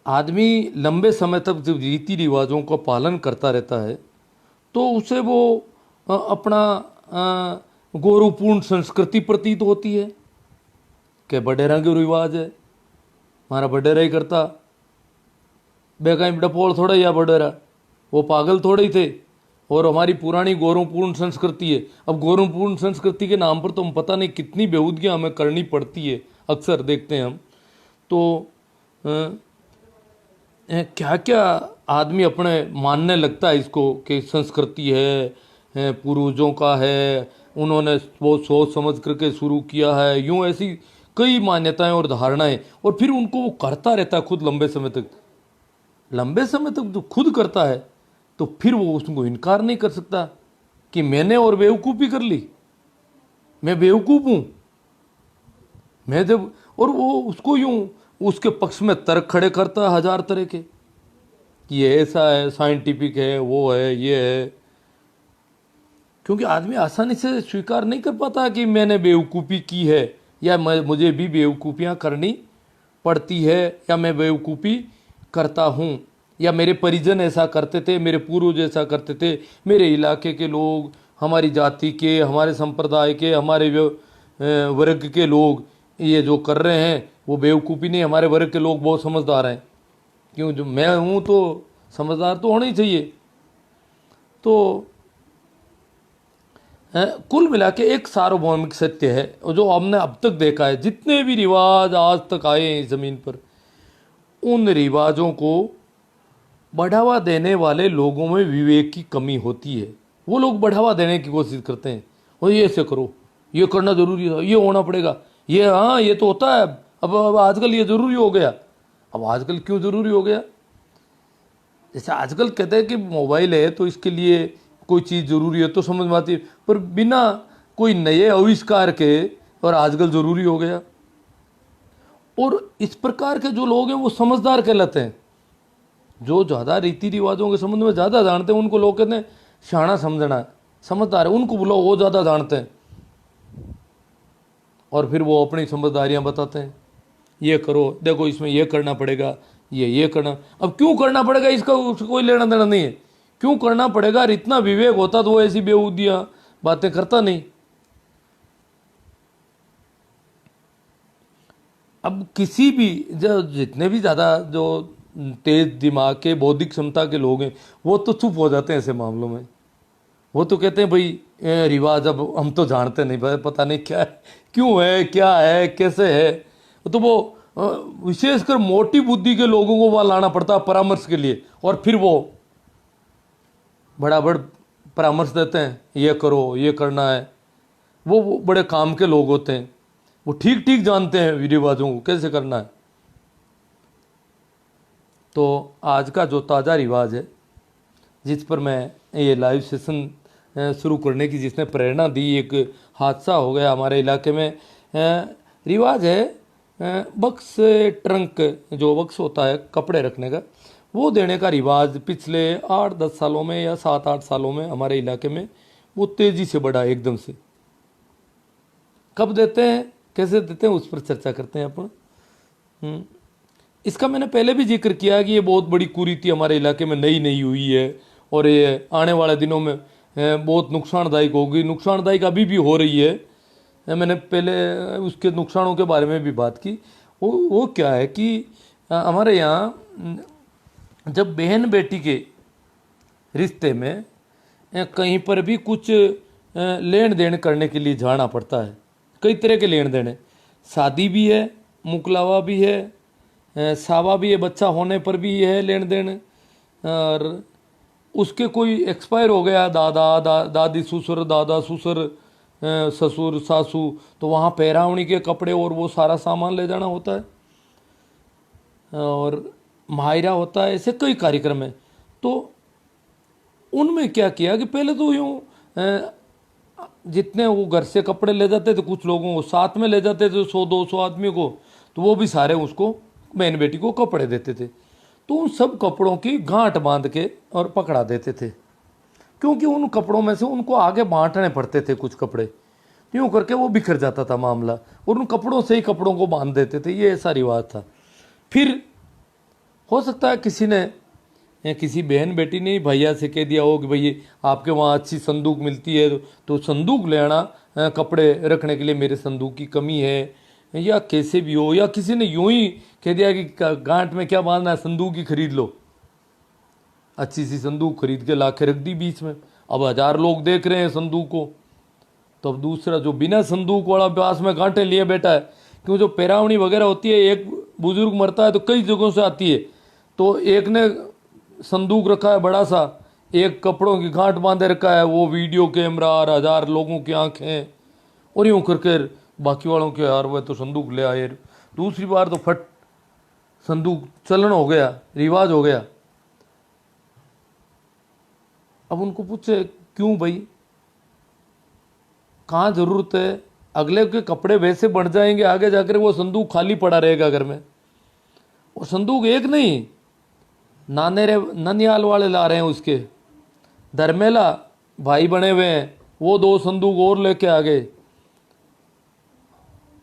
आदमी लंबे समय तक जब रीति रिवाजों का पालन करता रहता है तो उसे वो अपना गौरवपूर्ण संस्कृति प्रतीत होती है कि बडेरा के रिवाज है, हमारा बडेरा ही करता। बेका डपोल थोड़ा या बडेरा, वो पागल थोड़े ही थे। और हमारी पुरानी गौरवपूर्ण संस्कृति है। अब गौरवपूर्ण संस्कृति के नाम पर तो हम पता नहीं कितनी बेहूदगियाँ हमें करनी पड़ती है, अक्सर देखते हैं हम। तो क्या क्या आदमी अपने मानने लगता है इसको कि संस्कृति है, पूर्वजों का है, उन्होंने वो सोच समझ करके शुरू किया है, यूँ ऐसी कई मान्यताएं और धारणाएं, और फिर उनको वो करता रहता है खुद लंबे समय तक। लंबे समय तक जो खुद करता है तो फिर वो उसको इनकार नहीं कर सकता कि मैंने और बेवकूफ़ी कर ली, मैं बेवकूफ़ हूँ। मैं जब और वो उसको यूं उसके पक्ष में तर्क खड़े करता है हजार तरह के कि ये ऐसा है, साइंटिफिक है, वो है, ये है। क्योंकि आदमी आसानी से स्वीकार नहीं कर पाता कि मैंने बेवकूफ़ी की है, या मुझे भी बेवकूफ़ियाँ करनी पड़ती है, या मैं बेवकूफ़ी करता हूँ, या मेरे परिजन ऐसा करते थे, मेरे पूर्वज ऐसा करते थे, मेरे इलाके के लोग, हमारी जाति के, हमारे संप्रदाय के, हमारे वर्ग के लोग ये जो कर रहे हैं वो बेवकूफ़ी नहीं, हमारे वर्ग के लोग बहुत समझदार हैं। क्यों, जो मैं हूँ तो समझदार तो होना ही चाहिए। तो कुल मिला के एक सार्वभौमिक सत्य है, और जो हमने अब तक देखा है, जितने भी रिवाज आज तक आए हैं इस ज़मीन पर, उन रिवाजों को बढ़ावा देने वाले लोगों में विवेक की कमी होती है। वो लोग बढ़ावा देने की कोशिश करते हैं, और ये ऐसे करो, ये करना ज़रूरी है, ये होना पड़ेगा, ये हाँ ये तो होता है, अब आजकल ये ज़रूरी हो गया। अब आजकल क्यों ज़रूरी हो गया? जैसे आजकल कहते हैं कि मोबाइल है तो इसके लिए कोई चीज़ ज़रूरी है, तो समझ में आती है, पर बिना कोई नए आविष्कार के और आजकल ज़रूरी हो गया। और इस प्रकार के जो लोग हैं वो समझदार कहलाते हैं। जो ज़्यादा रीति रिवाजों के संबंध में ज़्यादा जानते हैं उनको लोग कहते हैं शाना समझना, समझदार है, उनको बुलाओ, वो ज़्यादा जानते हैं। और फिर वो अपनी समझदारियाँ बताते हैं, ये करो, देखो इसमें ये करना पड़ेगा, ये करना। अब क्यों करना पड़ेगा इसका उसको कोई लेना देना नहीं है। क्यों करना पड़ेगा? इतना विवेक होता तो वो ऐसी बेहूदियाँ बातें करता नहीं। अब किसी भी जो जितने भी ज़्यादा जो तेज दिमाग के बौद्धिक क्षमता के लोग हैं वो तो चुप हो जाते हैं ऐसे मामलों में। वो तो कहते हैं भाई रिवाज अब हम तो जानते नहीं, भाई पता नहीं क्या है, क्यों है, क्या है, कैसे है। तो वो विशेषकर मोटी बुद्धि के लोगों को वहाँ लाना पड़ता है परामर्श के लिए, और फिर वो बड़ा परामर्श देते हैं, ये करो, ये करना है। वो बड़े काम के लोग होते हैं, वो ठीक ठीक जानते हैं रिवाजों को कैसे करना है। तो आज का जो ताज़ा रिवाज है जिस पर मैं ये लाइव सेशन शुरू करने की जिसने प्रेरणा दी, एक हादसा हो गया हमारे इलाके में। रिवाज है बक्स ट्रंक, जो बक्स होता है कपड़े रखने का, वो देने का रिवाज पिछले 8-10 सालों में या 7-8 सालों में हमारे इलाके में वो तेज़ी से बढ़ा एकदम से। कब देते हैं, कैसे देते हैं, उस पर चर्चा करते हैं अपन। इसका मैंने पहले भी जिक्र किया कि ये बहुत बड़ी कुरीति हमारे इलाके में नई नई हुई है, और ये आने वाले दिनों में बहुत नुकसानदायक होगी, नुकसानदायक अभी भी हो रही है। मैंने पहले उसके नुकसानों के बारे में भी बात की। वो क्या है कि हमारे यहाँ जब बहन बेटी के रिश्ते में कहीं पर भी कुछ लेन देन करने के लिए जाना पड़ता है, कई तरह के लेन देन है, शादी भी है, मुकलावा भी है, सावा भी है, बच्चा होने पर भी है लेन देन, और उसके कोई एक्सपायर हो गया, दादी ससुर, दादा ससुर, ससुर सासू, तो वहाँ पैरावणी के कपड़े और वो सारा सामान ले जाना होता है, और मायरा होता है, ऐसे कई कार्यक्रम है। तो उनमें क्या किया कि पहले तो यूँ जितने वो घर से कपड़े ले जाते थे, कुछ लोगों को साथ में ले जाते थे 100-200 आदमी को, तो वो भी सारे उसको बहन बेटी को कपड़े देते थे। तो उन सब कपड़ों की गांठ बांध के और पकड़ा देते थे, क्योंकि उन कपड़ों में से उनको आगे बांटने पड़ते थे कुछ कपड़े, यूँ करके वो बिखर जाता था मामला, और उन कपड़ों से ही कपड़ों को बांध देते थे। ये ऐसा रिवाज था। फिर हो सकता है किसी ने या किसी बहन बेटी ने भैया से कह दिया हो कि भैया आपके वहाँ अच्छी संदूक मिलती है तो संदूक ले आना, कपड़े रखने के लिए मेरे संदूक की कमी है, या कैसे भी हो, या किसी ने यूं ही कह दिया कि गांठ में क्या बांधना है, संदूक ही खरीद लो। अच्छी सी संदूक खरीद के ला के रख दी बीच में। अब 1000 लोग देख रहे हैं संदूक को। तो अब दूसरा जो बिना संदूक वाला पास में गांठें लिए बैठा है, क्यों जो पैरावनी वगैरह होती है, एक बुजुर्ग मरता है तो कई जगहों से आती है, तो एक ने संदूक रखा है बड़ा सा, एक कपड़ों की गांठ बांधे रखा है, वो वीडियो कैमरा और 1000 लोगों की आंखें, और यूं करके बाकी वालों के यार वह तो संदूक ले आए। दूसरी बार तो फट संदूक चलन हो गया, रिवाज हो गया। अब उनको पूछे क्यों भाई, कहाँ जरूरत है, अगले के कपड़े वैसे बढ़ जाएंगे, आगे जाकर वो संदूक खाली पड़ा रहेगा घर में। और संदूक एक नहीं, ननियाल वाले ला रहे हैं उसके, धर्मेला भाई बने हुए हैं, वो 2 संदूक और लेके आ गए।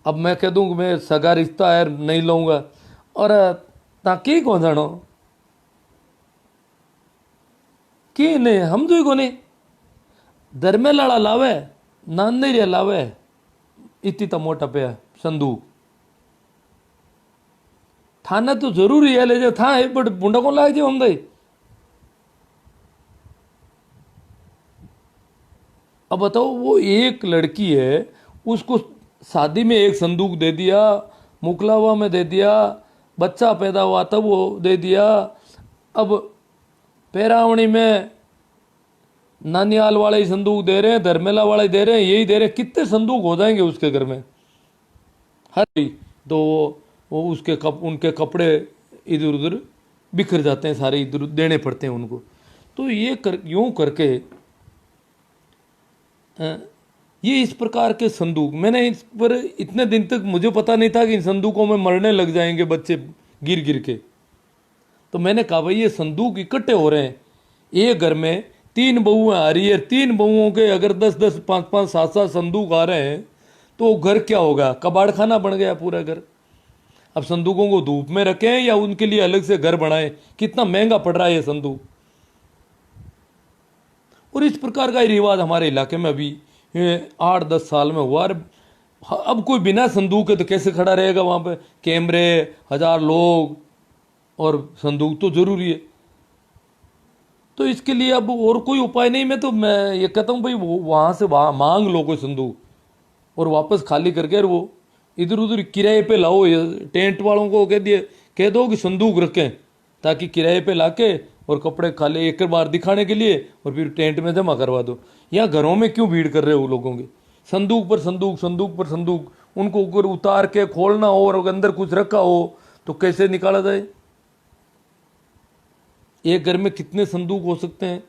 अब मैं कह दूं कि मैं सगा रिश्ता है नहीं लूँगा, और ताकि कौन जानो कि नहीं हम जो को नहीं, धर्मेला लावे नांदेरिया लावे, इतनी तो मोटा पे संदूक थाना तो जरूरी है ले जाओ, था एक बड़ बुंडा कौन लाए जो हम दे। अब बताओ, वो एक लड़की है, उसको शादी में एक संदूक दे दिया, मुकलावा में दे दिया, बच्चा पैदा हुआ तब वो दे दिया, अब पैरावणी में नानियाल वाले ही संदूक दे रहे हैं, धर्मेला वाले दे रहे हैं, यही दे रहे हैं, कितने संदूक हो जाएंगे उसके घर में। हर तो वो उसके उनके कपड़े इधर उधर बिखर जाते हैं, सारे इधर देने पड़ते हैं उनको। तो ये यूं करके ये इस प्रकार के संदूक, मैंने इस पर इतने दिन तक मुझे पता नहीं था कि इन संदूकों में मरने लग जाएंगे बच्चे गिर गिर के। तो मैंने कहा भाई ये संदूक इकट्ठे हो रहे हैं, एक घर में 3 बहुएं आ रही है, 3 बहुओं के अगर 10-10, 5-5, 7-7 संदूक आ रहे हैं तो घर क्या होगा, कबाड़ खाना बन गया पूरा घर। अब संदूकों को धूप में रखें या उनके लिए अलग से घर बनाएं, कितना महंगा पड़ रहा है ये संदूक। और इस प्रकार का रिवाज हमारे इलाके में अभी 8-10 साल में हुआ। अब कोई बिना संदूक के तो कैसे खड़ा रहेगा वहां पे, कैमरे, 1000 लोग, और संदूक तो जरूरी है। तो इसके लिए अब और कोई उपाय नहीं, मैं ये कहता हूँ भाई वहां से वहां मांग लो कोई संदूक, और वापस खाली करके वो इधर उधर किराए पे लाओ। टेंट वालों को कह दो कि संदूक रखें, ताकि किराए पे लाके और कपड़े खाली एक बार दिखाने के लिए और फिर टेंट में जमा करवा दो। या घरों में क्यों भीड़ कर रहे हो लोगों की, संदूक पर संदूक, संदूक पर संदूक, उनको ऊपर उतार के खोलना हो और अगर अंदर कुछ रखा हो तो कैसे निकाला जाए। एक घर में कितने संदूक हो सकते हैं।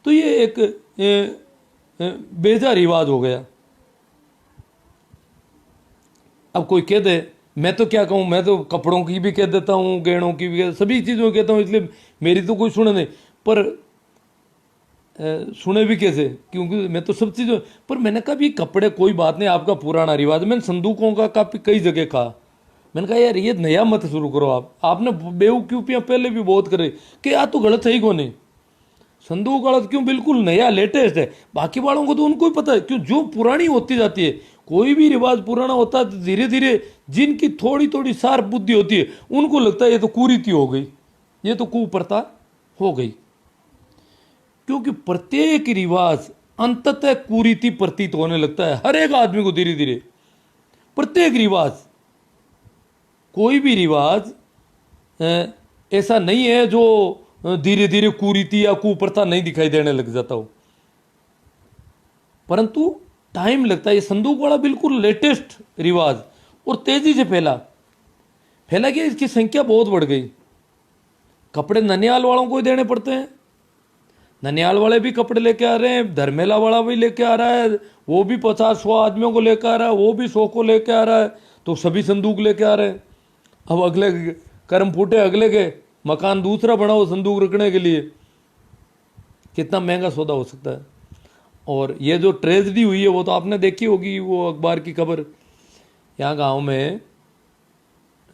तो ये एक बेजा रिवाज हो गया। अब कोई कह दे, मैं तो क्या कहूँ, मैं तो कपड़ों की भी कह देता हूँ, गहनों की भी, सभी चीज़ों की कहता हूँ, इसलिए मेरी तो कोई सुने नहीं। पर सुने भी कैसे, क्योंकि मैं तो सब चीज़ों, पर मैंने कहा भी कपड़े कोई बात नहीं, आपका पुराना रिवाज। मैंने संदूकों का काफ़ी कई जगह कहा, मैंने कहा यार ये नया मत शुरू करो आपने बेवकूफ़ियाँ पहले भी बहुत करे कि यार तो गलत है ही को नहीं, संदूक गलत क्यों, बिल्कुल नया लेटेस्ट है। बाकी वालों को तो उनको ही पता है, क्यों जो पुरानी होती जाती है, कोई भी रिवाज पुराना होता है तो धीरे धीरे जिनकी थोड़ी थोड़ी शार्प बुद्धि होती है उनको लगता है ये तो कुरीति हो गई, ये तो कुप्रथा हो गई। क्योंकि प्रत्येक रिवाज अंततः कुरीति प्रतीत होने लगता है हर एक आदमी को धीरे धीरे। प्रत्येक रिवाज, कोई भी रिवाज ऐसा नहीं है जो धीरे धीरे कुरीति या कुप्रथा नहीं दिखाई देने लग जाता हो, परंतु टाइम लगता है। ये संदूक वाला बिल्कुल लेटेस्ट रिवाज और तेजी से फैला गया, इसकी संख्या बहुत बढ़ गई। कपड़े ननियाल वालों को ही देने पड़ते हैं, ननियाल वाले भी कपड़े लेके आ रहे हैं, धर्मेला वाला भी लेके आ रहा है, वो भी 50-100 आदमियों को लेके आ रहा है, वो भी 100 को लेके आ रहा है, तो सभी संदूक लेके आ रहे हैं। अब अगले कर्म फूटे अगले के, मकान दूसरा बनाओ संदूक रखने के लिए, कितना महंगा सौदा हो सकता है। और ये जो ट्रेजेडी हुई है वो तो आपने देखी होगी, वो अखबार की खबर, यहाँ गांव में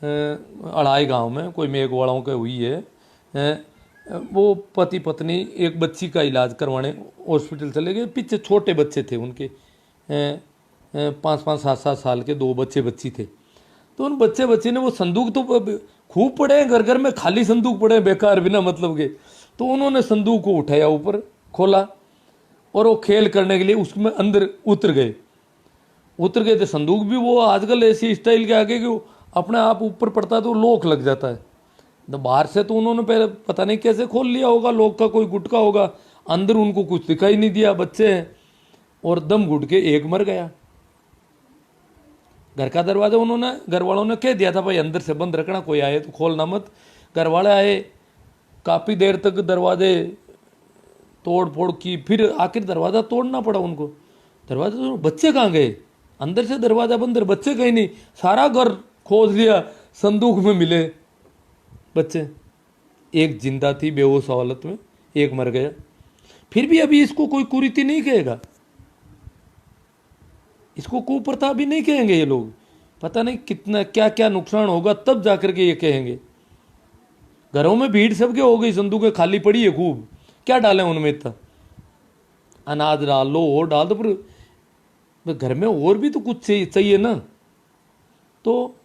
अड़ाई गांव में कोई मेघवाड़ों के हुई है। वो पति पत्नी एक बच्ची का इलाज करवाने हॉस्पिटल चले गए। पीछे छोटे बच्चे थे उनके, 5-5, 7-7 साल के 2 बच्चे बच्ची थे। तो उन बच्चे ने वो संदूक तो खूब पड़े हैं घर घर में, खाली संदूक पड़े हैं बेकार बिना मतलब के। तो उन्होंने संदूक को उठाया, ऊपर खोला और वो खेल करने के लिए उसमें अंदर उतर गए थे। संदूक भी वो आजकल ऐसी स्टाइल के आगे कि वो अपने आप ऊपर पड़ता है तो लॉक लग जाता है। तो बाहर से तो उन्होंने पहले पता नहीं कैसे खोल लिया होगा, लॉक का कोई गुटका होगा। अंदर उनको कुछ दिखाई नहीं दिया, बच्चे हैं, और दम घुट के एक मर गया। घर का दरवाजा उन्होंने, घर वालों ने कह दिया था भाई अंदर से बंद रखना, कोई आए तो खोलना मत। घर वाले आए, काफ़ी देर तक दरवाजे तोड़ फोड़ की, फिर आखिर दरवाज़ा तोड़ना पड़ा उनको। दरवाजा तो, बच्चे कहाँ गए? अंदर से दरवाज़ा बंद, बच्चे कहीं नहीं। सारा घर खोज लिया, संदूक में मिले बच्चे। एक जिंदा थी बेहोश हालत में, एक मर गया। फिर भी अभी इसको कोई कुरीति नहीं कहेगा, इसको कुप्रथा भी नहीं कहेंगे ये लोग। पता नहीं कितना क्या क्या नुकसान होगा तब जाकर के ये कहेंगे। घरों में भीड़ सबके हो गई, संदूकें खाली पड़ी है खूब, क्या डालें उनमें? इतना अनाज डाल लो और डाल दो, पर घर में और भी तो कुछ चाहिए ना। तो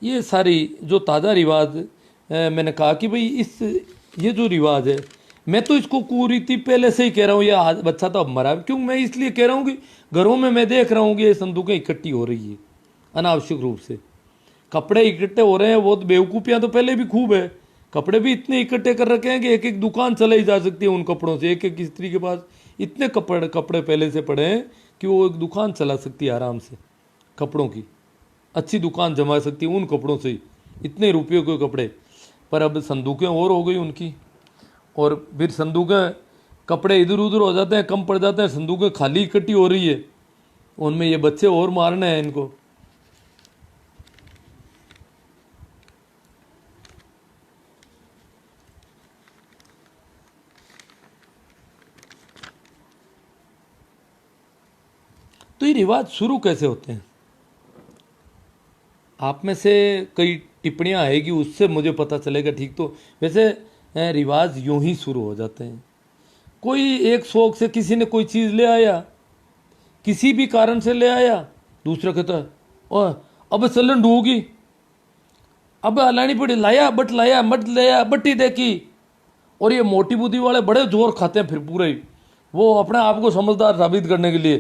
ये सारी जो ताज़ा रिवाज मैंने कहा कि भाई ये जो रिवाज है, मैं तो इसको कुरीति पहले से ही कह रहा हूँ। ये बच्चा तो अब मरा, क्यों? मैं इसलिए कह रहा हूँ कि घरों में मैं देख रहा हूँ कि ये संदूकें इकट्ठी हो रही है अनावश्यक रूप से। कपड़े इकट्ठे हो रहे हैं, वो तो बेवकूफ़ियाँ तो पहले भी खूब है। कपड़े भी इतने इकट्ठे कर रखे हैं कि एक एक दुकान चलाई जा सकती है उन कपड़ों से। एक एक स्त्री के पास इतने कपड़े पहले से पड़े हैं कि वो एक दुकान चला सकती है आराम से, कपड़ों की अच्छी दुकान जमा सकती है उन कपड़ों से ही, इतने रुपयों के कपड़े। पर अब संदूकें और हो गई उनकी, और फिर संदूकें, कपड़े इधर उधर हो जाते हैं, कम पड़ जाते हैं, संदूकें खाली इकट्ठी हो रही है, उनमें ये बच्चे और मारने हैं इनको। तो ये रिवाज शुरू कैसे होते हैं? आप में से कई टिप्पणियां आएगी, उससे मुझे पता चलेगा। ठीक, तो वैसे रिवाज यूं ही शुरू हो जाते हैं। कोई एक शौक से किसी ने कोई चीज़ ले आया, किसी भी कारण से ले आया, दूसरा कहता है ओह अब चलन डूबी, अब लानी पड़ी, लाया बट लाया मट लाया बट्टी देखी। और ये मोटी बुद्धि वाले बड़े जोर खाते हैं फिर पूरे ही, वो अपने आप को समझदार साबित करने के लिए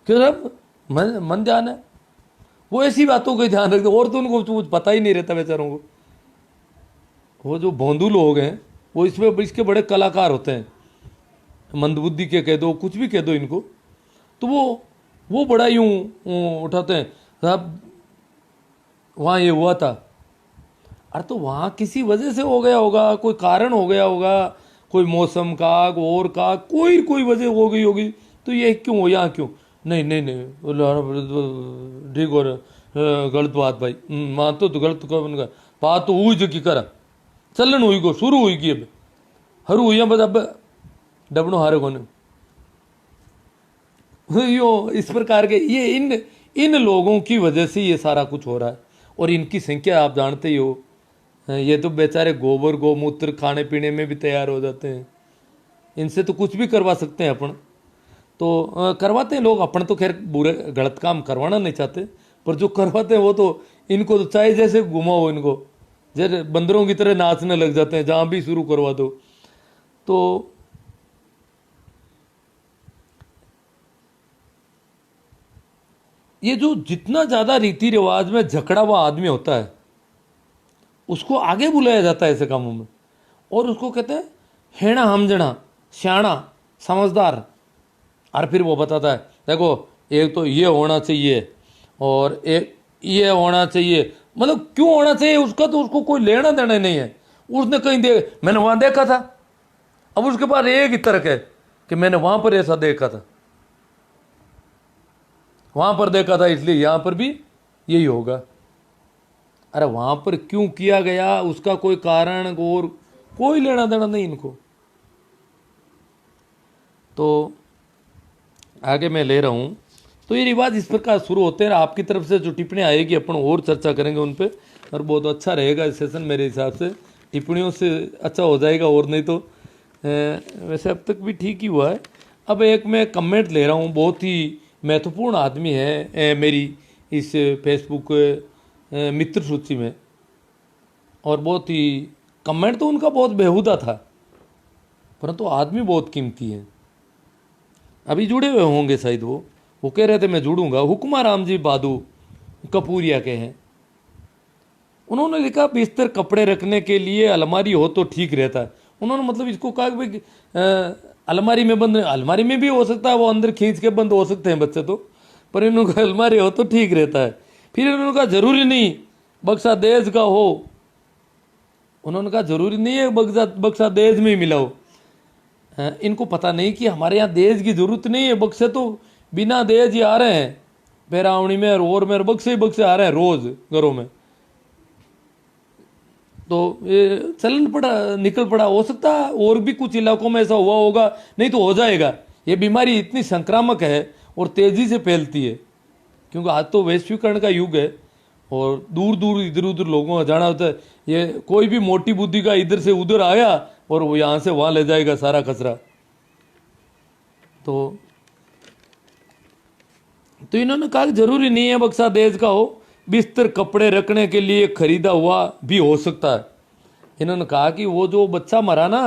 कि सब मन ध्यान है, वो ऐसी बातों का ध्यान रखते, और तो उनको कुछ पता ही नहीं रहता बेचारों को। वो जो भोंदू लोग हैं वो इसके बड़े कलाकार होते हैं, मंदबुद्धि के कह दो, कुछ भी कह दो इनको। तो वो बड़ा यूं उठाते हैं, साहब वहाँ ये हुआ था। अरे तो वहाँ किसी वजह से हो गया होगा, कोई कारण हो गया होगा, कोई मौसम का और का कोई वजह हो गई होगी। तो ये क्यों हो, यहाँ क्यों? नहीं नहीं नहीं, ठीक और गलत बात भाई, मान तो गलत का बात तो हुई जो की करा चलन हुई को शुरू हुई की अब हरू हुई बस, अब डबनो हारे को यो इस प्रकार के ये इन लोगों की वजह से ये सारा कुछ हो रहा है। और इनकी संख्या आप जानते ही हो, ये तो बेचारे गोबर गोमूत्र खाने पीने में भी तैयार हो जाते हैं। इनसे तो कुछ भी करवा सकते हैं अपन, तो करवाते हैं लोग। अपन तो खैर बुरे गलत काम करवाना नहीं चाहते, पर जो करवाते हैं वो तो इनको तो चाहे जैसे घुमाओ, इनको जैसे बंदरों की तरह नाचने लग जाते हैं जहाँ भी शुरू करवा दो। तो ये जो जितना ज़्यादा रीति रिवाज में झगड़ा हुआ आदमी होता है उसको आगे बुलाया जाता है ऐसे कामों में, और उसको कहते हैं हेणा हमजना, श्याणा, समझदार। और फिर वो बताता है देखो एक तो ये होना चाहिए और एक ये होना चाहिए, मतलब क्यों होना चाहिए उसका तो उसको कोई लेना देना नहीं है। उसने कहीं मैंने वहाँ देखा था, अब उसके पास एक ही तर्क है कि मैंने वहाँ पर ऐसा देखा था, वहाँ पर देखा था इसलिए यहाँ पर भी यही होगा। अरे वहाँ पर क्यों किया गया उसका कोई कारण और कोई लेना देना नहीं इनको। तो आगे मैं ले रहा हूँ। तो ये रिवाज इस प्रकार शुरू होते हैं। आपकी तरफ से जो टिप्पणी आएगी अपन और चर्चा करेंगे उन पे, और बहुत अच्छा रहेगा सेशन मेरे हिसाब से। टिप्पणियों से अच्छा हो जाएगा, और नहीं तो वैसे अब तक भी ठीक ही हुआ है। अब एक मैं कमेंट ले रहा हूँ, बहुत ही महत्वपूर्ण आदमी है मेरी इस फेसबुक मित्र सूची में, और बहुत ही कमेंट तो उनका बहुत बेहुदा था, परंतु आदमी बहुत कीमती है। अभी जुड़े हुए होंगे शायद वो कह रहे थे मैं जुड़ूंगा। हुक्मा राम जी बादू कपूरिया के हैं। उन्होंने लिखा बिस्तर कपड़े रखने के लिए अलमारी हो तो ठीक रहता है। उन्होंने मतलब इसको कहा कि भाई अलमारी में बंद, अलमारी में भी हो सकता है, वो अंदर खींच के बंद हो सकते हैं बच्चे तो, पर इन्होंने कहा अलमारी हो तो ठीक रहता है। फिर इन्होंने कहा जरूरी नहीं बक्सा दहेज का हो, उन्होंने कहा जरूरी नहीं है बक्सा दहेज में ही मिला हो। इनको पता नहीं कि हमारे यहाँ दहेज की जरूरत नहीं है, बक्से तो बिना दहेज ही आ रहे हैं पैरावणी में, और में बक्से ही बक्से आ रहे हैं रोज घरों में। तो ये चलन पड़ा निकल पड़ा, हो सकता है और भी कुछ इलाकों में ऐसा हुआ होगा, नहीं तो हो जाएगा। ये बीमारी इतनी संक्रामक है और तेजी से फैलती है, क्योंकि आज तो वैश्वीकरण का युग है और दूर दूर इधर उधर लोगों का जाना होता है। ये कोई भी मोटी बुद्धि का इधर से उधर आया और वो यहाँ से वहाँ ले जाएगा सारा कचरा। तो इन्होंने कहा कि जरूरी नहीं है बक्सा दहेज का हो, बिस्तर कपड़े रखने के लिए खरीदा हुआ भी हो सकता है। इन्होंने कहा कि वो जो बच्चा मरा ना,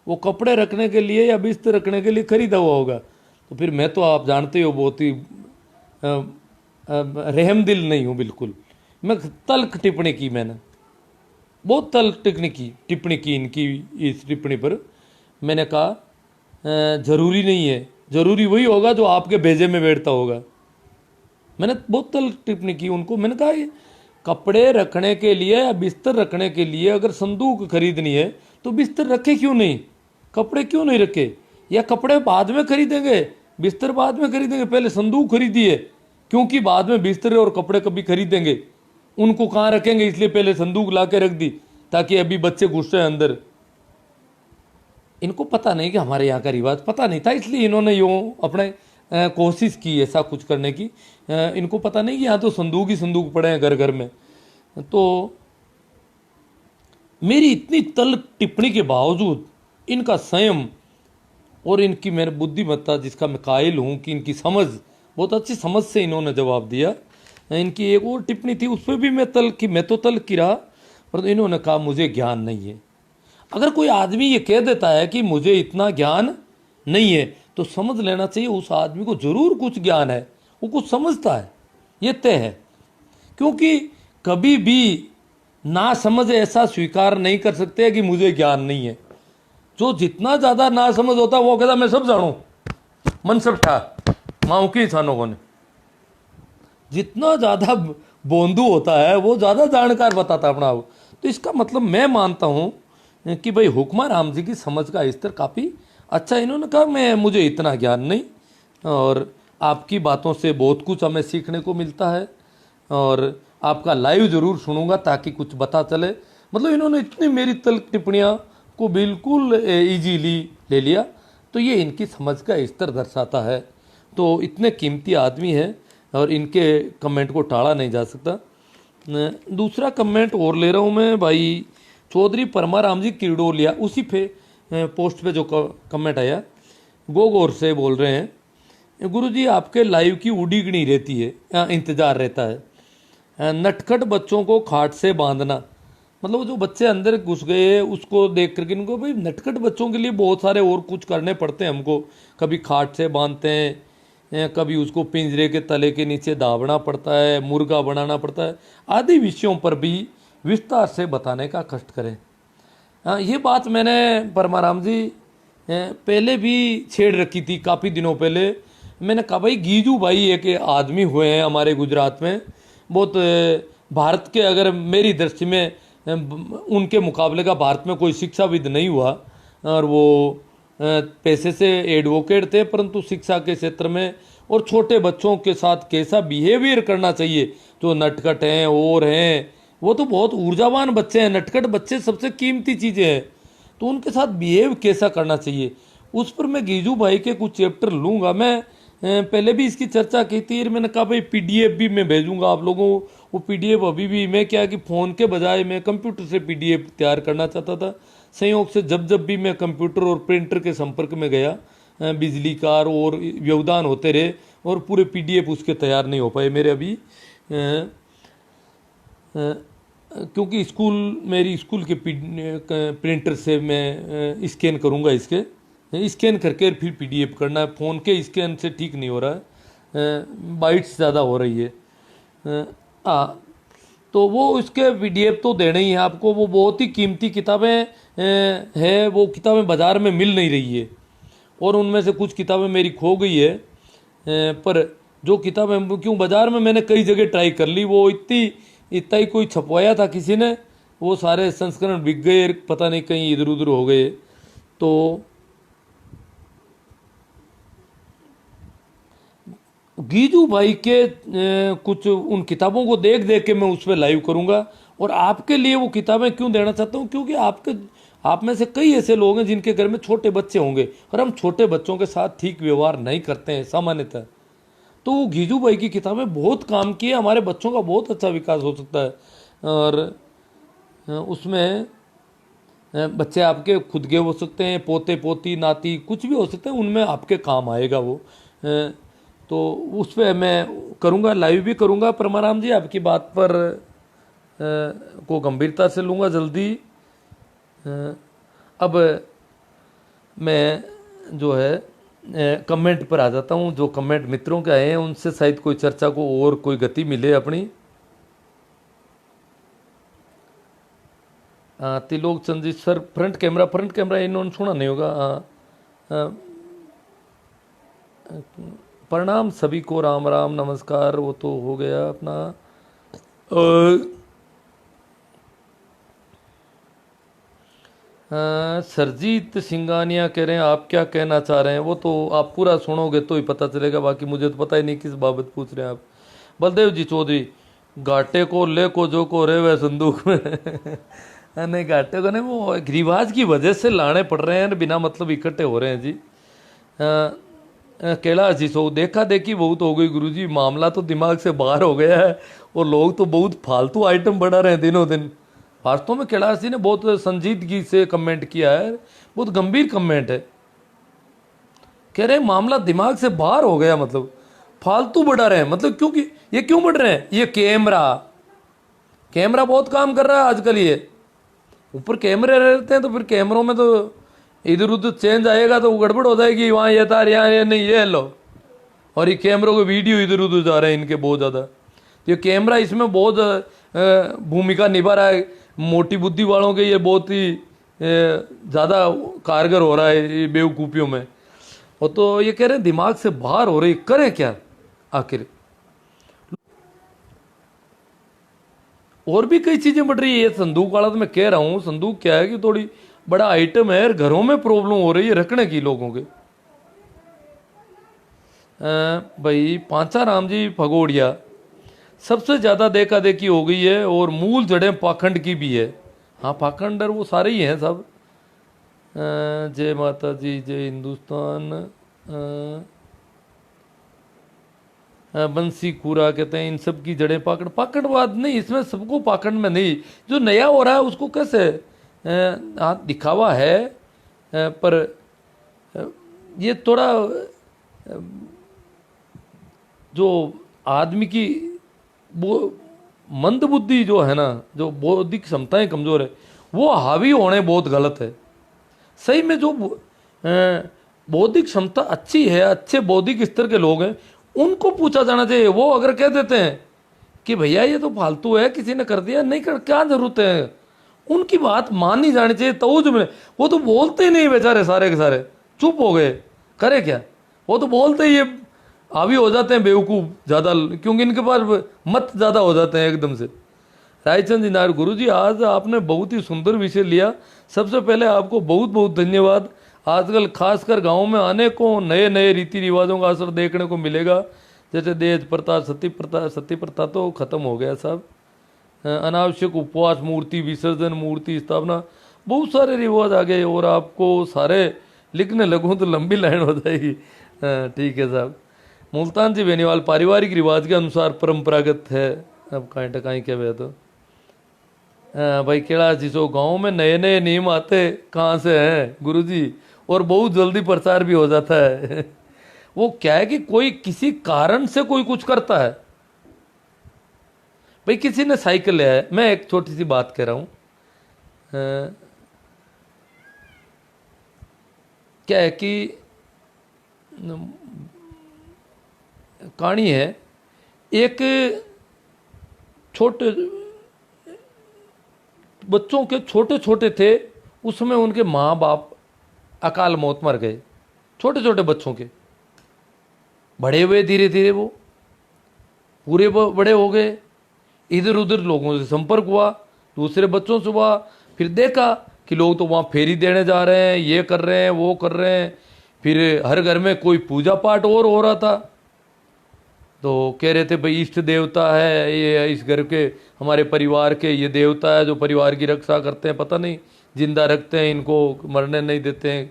वो कपड़े रखने के लिए या बिस्तर रखने के लिए खरीदा हुआ होगा। तो फिर मैं तो आप जानते हो बहुत ही रहमदिल नहीं हूँ बिल्कुल। मैं तल्ख टिप्पणी की, मैंने बहुत तल्ख टिप्पणी की इनकी इस टिप्पणी पर। मैंने कहा जरूरी नहीं है, जरूरी वही होगा जो आपके भेजे में बैठता होगा। मैंने बहुत तल्ख टिप्पणी की उनको। मैंने कहा ये कपड़े रखने के लिए या बिस्तर रखने के लिए अगर संदूक खरीदनी है तो बिस्तर रखे क्यों नहीं, कपड़े क्यों नहीं रखे? या कपड़े बाद में खरीदेंगे, बिस्तर बाद में खरीदेंगे, पहले संदूक खरीदिए, क्योंकि बाद में बिस्तर और कपड़े कभी खरीदेंगे, उनको कहाँ रखेंगे, इसलिए पहले संदूक ला के रख दी ताकि अभी बच्चे घुस रहे अंदर। इनको पता नहीं कि हमारे यहाँ का रिवाज पता नहीं था, इसलिए इन्होंने यूँ अपने कोशिश की ऐसा कुछ करने की। इनको पता नहीं कि यहाँ तो संदूक ही संदूक पड़े हैं घर घर में। तो मेरी इतनी तल्ख टिप्पणी के बावजूद इनका संयम और इनकी मेरे बुद्धिमत्ता, जिसका मैं कायल हूँ कि इनकी समझ, बहुत अच्छी समझ से इन्होंने जवाब दिया। इनकी एक और टिप्पणी थी, उस पर भी मैं तो तल्ख की रहा, पर इन्होंने कहा मुझे ज्ञान नहीं है। अगर कोई आदमी ये कह देता है कि मुझे इतना ज्ञान नहीं है, तो समझ लेना चाहिए उस आदमी को जरूर कुछ ज्ञान है, वो कुछ समझता है, ये तय है। क्योंकि कभी भी ना समझ ऐसा स्वीकार नहीं कर सकते कि मुझे ज्ञान नहीं है। जो जितना ज़्यादा ना समझ होता है वो कहता मैं सब जानूँ, मन सब ठा माँ की इंसानों को ने। जितना ज़्यादा बोंदू होता है वो ज़्यादा जानकार बताता है अपना आप। तो इसका मतलब मैं मानता हूँ कि भाई हुक्मा राम जी की समझ का स्तर काफ़ी अच्छा। इन्होंने कहा मुझे इतना ज्ञान नहीं, और आपकी बातों से बहुत कुछ हमें सीखने को मिलता है, और आपका लाइव ज़रूर सुनूंगा ताकि कुछ पता चले। मतलब इन्होंने इतनी मेरी तल्ख टिप्पणियाँ को बिल्कुल इजीली ले लिया, तो ये इनकी समझ का स्तर दर्शाता है। तो इतने कीमती आदमी हैं और इनके कमेंट को टाला नहीं जा सकता। दूसरा कमेंट और ले रहा हूँ मैं, भाई चौधरी परमाराम जी किरडोलिया, उसी पे पोस्ट पे जो कमेंट आया, गोगोर से बोल रहे हैं, गुरुजी आपके लाइव की उड़ीगनी रहती है, इंतज़ार रहता है। नटखट बच्चों को खाट से बांधना, मतलब जो बच्चे अंदर घुस गए उसको देख करके इनको, भाई नटखट बच्चों के लिए बहुत सारे और कुछ करने पड़ते हैं हमको। कभी खाट से बांधते हैं, कभी उसको पिंजरे के तले के नीचे दाबना पड़ता है, मुर्गा बनाना पड़ता है, आदि विषयों पर भी विस्तार से बताने का कष्ट करें। ये बात मैंने परमाराम जी पहले भी छेड़ रखी थी, काफ़ी दिनों पहले। मैंने कहा भाई गीजू भाई एक आदमी हुए हैं हमारे गुजरात में, बहुत भारत के, अगर मेरी दृष्टि में उनके मुकाबले का भारत में कोई शिक्षाविद नहीं हुआ, और वो पैसे से एडवोकेट थे, परंतु शिक्षा के क्षेत्र में और छोटे बच्चों के साथ कैसा बिहेवियर करना चाहिए, जो नटखट हैं और हैं, वो तो बहुत ऊर्जावान बच्चे हैं, नटखट बच्चे सबसे कीमती चीज़ें हैं, तो उनके साथ बिहेव कैसा करना चाहिए, उस पर मैं गीजू भाई के कुछ चैप्टर लूँगा। मैं पहले भी इसकी चर्चा की थी। मैंने कहा भाई पीडीएफ भी मैं भेजूंगा आप लोगों को। वो पीडीएफ अभी भी मैं क्या कि फ़ोन के बजाय मैं कंप्यूटर से पीडीएफ तैयार करना चाहता था। संयोग से जब जब भी मैं कंप्यूटर और प्रिंटर के संपर्क में गया, बिजली कार और व्यवधान होते रहे और पूरे पीडीएफ उसके तैयार नहीं हो पाए मेरे अभी। क्योंकि मेरी स्कूल के प्रिंटर से मैं स्कैन करूंगा, इसके स्कैन करके फिर पीडीएफ करना है। फ़ोन के स्कैन से ठीक नहीं हो रहा है, बाइट्स ज़्यादा हो रही है। तो वो उसके पीडीएफ तो देने ही है आपको। वो बहुत ही कीमती किताबें है, वो किताबें बाज़ार में मिल नहीं रही है और उनमें से कुछ किताबें मेरी खो गई है। पर जो किताबें क्यों बाज़ार में मैंने कई जगह ट्राई कर ली, वो इतना ही कोई छपवाया था किसी ने, वो सारे संस्करण बिक गए, पता नहीं कहीं इधर उधर हो गए। तो गीजू भाई के कुछ उन किताबों को देख देख के मैं उस पर लाइव करूंगा और आपके लिए वो किताबें क्यों देना चाहता हूँ, क्योंकि आप में से कई ऐसे लोग हैं जिनके घर में छोटे बच्चे होंगे और हम छोटे बच्चों के साथ ठीक व्यवहार नहीं करते हैं सामान्यतः। तो वो गीजू भाई की किताबें बहुत काम की है, हमारे बच्चों का बहुत अच्छा विकास हो सकता है। और उसमें बच्चे आपके खुद के हो सकते हैं, पोते पोती नाती कुछ भी हो सकते हैं, उनमें आपके काम आएगा वो। तो उस पर मैं करूँगा, लाइव भी करूँगा। परमाराम जी आपकी बात पर को गंभीरता से लूँगा जल्दी। अब मैं जो है कमेंट पर आ जाता हूँ। जो कमेंट मित्रों के आए हैं उनसे शायद कोई चर्चा को और कोई गति मिले अपनी। Tilok Chand ji sir, front camera इन्होंने सुना नहीं होगा। प्रणाम सभी को, राम राम नमस्कार, वो तो हो गया अपना। सरजीत सिंगानिया कह रहे हैं आप क्या कहना चाह रहे हैं, वो तो आप पूरा सुनोगे तो ही पता चलेगा, बाकी मुझे तो पता ही नहीं किस बाबत पूछ रहे हैं आप। बलदेव जी चौधरी, घाटे को ले को जो को रे वह संदूक में नहीं घाटे को नहीं, वो रिवाज की वजह से लाने पड़ रहे हैं, बिना मतलब इकट्ठे हो रहे हैं जी। कैलाश जी सो देखा देखी बहुत हो गई गुरुजी, मामला तो दिमाग से बाहर हो गया है और लोग तो बहुत फालतू आइटम बढ़ा रहे हैं दिनों दिन। वास्तव में कैलाश जी ने बहुत संजीदगी से कमेंट किया है, बहुत गंभीर कमेंट है। कह रहे हैं मामला दिमाग से बाहर हो गया, मतलब फालतू बढ़ा रहे हैं। मतलब क्योंकि ये क्यों बढ़ रहे हैं, ये कैमरा बहुत काम कर रहा है आजकल। ये ऊपर कैमरे रहते हैं तो फिर कैमरों में तो इधर उधर चेंज आएगा तो गड़बड़ हो जाएगी, वहाँ ये तार यहाँ ये नहीं ये लो, और ये कैमरों के वीडियो इधर उधर जा रहे हैं इनके बहुत ज़्यादा। ये कैमरा इसमें बहुत भूमिका निभा रहा है। मोटी बुद्धि वालों के ये बहुत ही ज़्यादा कारगर हो रहा है ये बेवकूफ़ियों में। और तो ये कह रहे हैं दिमाग से बाहर हो रही, करें क्या आखिर। और भी कई चीज़ें बढ़ रही है। ये संदूक वाला तो मैं कह रहा हूँ, संदूक क्या है कि थोड़ी बड़ा आइटम है, घरों में प्रॉब्लम हो रही है रखने की लोगों के। भाई पांचाराम जी भगोड़िया, सबसे ज़्यादा देखा देखी हो गई है और मूल जड़ें पाखंड की भी है। हाँ पाखंडर वो सारे ही हैं सब। जय माता जी, जय हिंदुस्तान। बंसी खूरा कहते हैं इन सब की जड़ें पाखंडवाद नहीं, इसमें सबको पाखंड में नहीं। जो नया हो रहा है उसको कैसे दिखावा है, पर ये थोड़ा जो आदमी की वो मंद बुद्धि जो है ना, जो बौद्धिक क्षमताएं कमज़ोर है, वो हावी होने बहुत गलत है। सही में जो बौद्धिक क्षमता अच्छी है, अच्छे बौद्धिक स्तर के लोग हैं, उनको पूछा जाना चाहिए। वो अगर कह देते हैं कि भैया ये तो फालतू है, किसी ने कर दिया, नहीं कर क्या जरूरत है, उनकी बात माननी जानी चाहिए। तवज्जो में वो तो बोलते ही नहीं बेचारे, सारे के सारे चुप हो गए, करे क्या। वो तो बोलते ही ये हावी हो जाते हैं बेवकूफ़ ज़्यादा, क्योंकि इनके पास मत ज़्यादा हो जाते हैं एकदम से। रायचंद जी नायर, गुरु जी आज आपने बहुत ही सुंदर विषय लिया, सबसे पहले आपको बहुत बहुत धन्यवाद। आजकल खासकर गाँव में अनेकों नए नए रीति रिवाजों का असर देखने को मिलेगा, जैसे दहेज प्रथा, सती प्रथा तो खत्म हो गया सब। अनावश्यक उपवास, मूर्ति विसर्जन, मूर्ति स्थापना, बहुत सारे रिवाज आ गए और आपको सारे लिखने लगूँ तो लंबी लाइन हो जाएगी। ठीक है साहब। मुल्तान जी बेनीवाल पारिवारिक रिवाज के अनुसार परंपरागत है। अब कहीं टकाई क्या वे तो भाई केड़ा जी सो गाँव में नए नए नियम आते कहाँ से हैं गुरुजी, और बहुत जल्दी प्रचार भी हो जाता है। वो क्या है कि कोई किसी कारण से कोई कुछ करता है। भाई किसी ने साइकिल लिया है, मैं एक छोटी सी बात कह रहा हूँ, क्या है कि कहानी है, एक छोटे बच्चों के छोटे छोटे थे, उसमें उनके माँ बाप अकाल मौत मर गए, छोटे छोटे बच्चों के। बड़े हुए धीरे धीरे, वो पूरे बड़े हो गए, इधर उधर लोगों से संपर्क हुआ, दूसरे बच्चों से हुआ, फिर देखा कि लोग तो वहाँ फेरी देने जा रहे हैं, ये कर रहे हैं, वो कर रहे हैं। फिर हर घर में कोई पूजा पाठ और हो रहा था, तो कह रहे थे भाई इष्ट देवता है ये, इस घर के हमारे परिवार के ये देवता है जो परिवार की रक्षा करते हैं, पता नहीं जिंदा रखते हैं, इनको मरने नहीं देते हैं।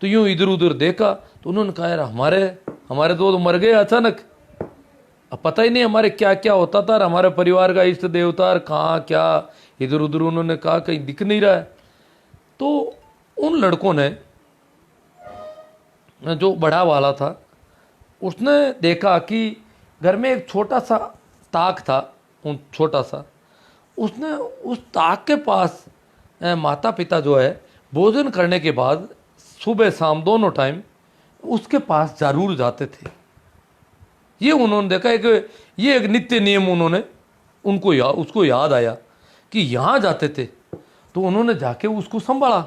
तो यूँ इधर उधर देखा तो उन्होंने कहा यार हमारे तो मर गए अचानक, अब पता ही नहीं हमारे क्या क्या होता था, हमारे परिवार का इष्ट देवता कहाँ क्या, इधर उधर उन्होंने कहा कहीं दिख नहीं रहा है। तो उन लड़कों ने, जो बड़ा वाला था, उसने देखा कि घर में एक छोटा सा ताक था, छोटा सा, उसने उस ताक के पास माता पिता जो है भोजन करने के बाद सुबह शाम दोनों टाइम उसके पास जरूर जाते थे। ये उन्होंने देखा ये एक नित्य नियम उन्होंने उसको याद आया कि यहाँ जाते थे, तो उन्होंने जाके उसको संभाला।